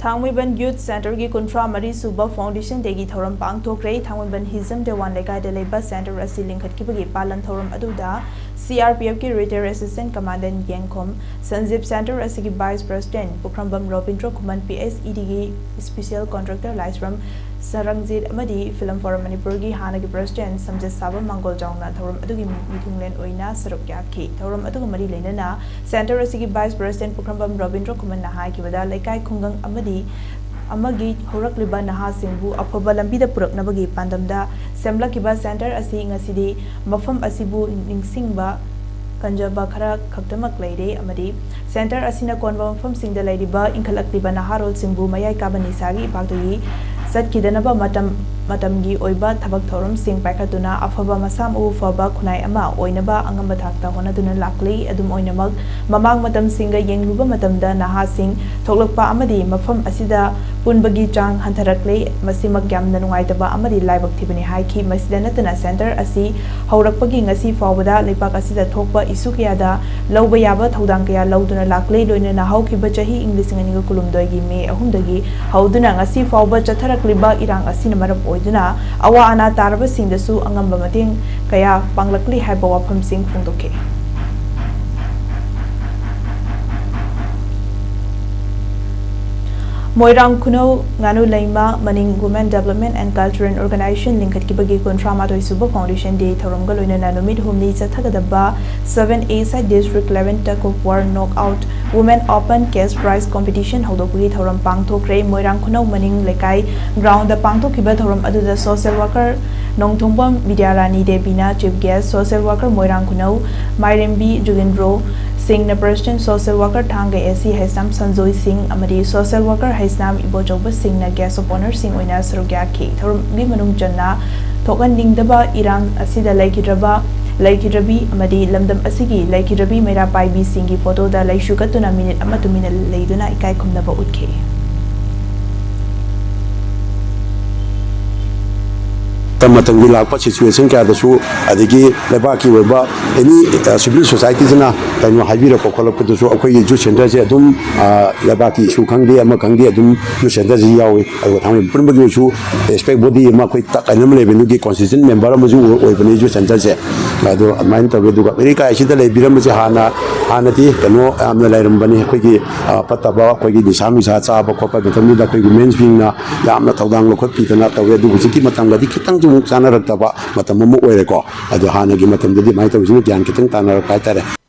Thangmeiband Youth Centre की कुंट्रा मरी सुबा फाउंडेशन देगी थौरम pangthokkhre Thangmeiband हिजम देवान लेकाय देलेबा सेंटर असी लिंखत की बगी पालन थौरम अदुदा CRPF की retire assistant commandant Yengkhom Sanjeev centre असी की वाइस प्रेसिडेंट पुखरमबम रोबिंद्रो कुमन PSED की स्पेशल कॉन्ट्रैक्टर लाइसरम सरंगजीत अमदी फिल्म फोरम मणिपुर की हाना की प्रेसिडेंट समजत साबा मंगोल जाउना थौरम अदुगी मिथुंगलेन ओइना सरुक याखी थौरम अदुग मरी लेनना सेंटर असी की vice president Pukhrambam Robindro Koeman नहाय की बदा लेकाय खुंगंग अमदी हौरक्लिबा नहासिंगबु अफबा लंबीदा पुरकनबगी पांदमदा सेमलकिबा सेंटर असी ngasiदी मफम असिबु निंगसिंगबा कंजबा खरा खक्तमक लेरे अमदी सेंटर असिना कोनबा मफम सिंगदा लेरिबा इंखलक्लिबा नहारोल सिंगबु मयाय काबनी सागी बागदगी सत्किदनबा मतमगी ओइबा थबक थौरम सिंग पाइखतुना अफबा मसाम उ फबा खुनाय अमा ओइनबा अंगम थाकता होनदुना लाक्ली अदुम ओइनमक ममांग मतम सिंग येंगलुबा मतमदा नहा सिंग थोकलकपा अमदी मफम असिदा पुनबगी चांग हंथरकले मसिमक यामना नुंगाइतबा अमदी लाइबक थिबनि हाइखि मसिदा नतना सेंटर असि हौरकपगी ngasi फावबदा लेपाक असिदा थोकपा इशू कयादा लौबा याबा थौदांग कया लौदुना लाक्ले लोइना हौखिबा चही इंग्लिश अंगनिगा कुलुमदोगी मे अहुमदगी हौदुना ngasi फावबा चथरकलिबा इरांग असिना मरब ओइदुना अवा अना तारबा सिंगदसु अंगम्बा मतेंग कया पांगलकली हाइबा वाफम सिंग फोंदोके मोइरांग खुनो गानु लैमा मनिंग women development and cultural organisation लिंकत की बगी कोंट्रा मातोय सुबा फाउंडेशन डे थौरंग लोइना नुमित हुमनी चथगदबा 7A side district 11 tug of war knockout women open cash prize competition हौदोपगी थौरम पांगथोखरे मोइरांग खुनो मनिंग लेकाय ग्राउंड द पांगथोखिबा थौरम अदुदा सोशल वर्कर नोंथोंबम विद्यारानी देवीना chief guest social worker Moirang Khunou Mairembi Jugindro Singh president social worker थांगे एसी हैसनाम संजोय सिंह अमदी social worker Haisnam Ibochouba Singh guest of honour Singh ओइना सरुग्याखी थौरमगी मनुंग चन्ना थोकन निंगदबा इरांग असिदा लैकिद्रबी अमदी लमदम असिगी लैकिद्रबी मेरा पाइबी सिंह की फोटो दा लैशुकतुना मिनिट अमा तुमिना लेदुना इकाय खुमनबा उठखे तमतंगी लाप सिचुएशन क्या दसु अदगी लेबाकी वेबा एनी सिविल सोसाइटी जना तनो हाइबिर को खोलप दसु अखोई जु सेंटर से अदुम लेबाकी इशू खंगदे अमा खंगदे अदुम जु सेंटर जी यावे अदो थामे पुनबगी इशू एस्पेक्ट बॉडी अमा कोई तकनम लेबेनु की कॉन्स्टिट्यूशन मेंबर मजु ओइबनी जु सेंटर से अदो माइन तबे दुगा अमेरिका आइसिदा लेबिरम से हानाती तनो आमना लाइरमबनी अखोई पत्तबा अखोई दिसामी सा चाबा खोपा बेतमी दा अखोई मेंस बिंगना यामना थौदांग लोखपितना तवे दु हुजिकी मतंगदी खितंग चानरक्तबा मतम अमु ओइरेको अदो हानागी मतमददी माइ तबसिन ज्ञान खितंग तानरक हाइतारे।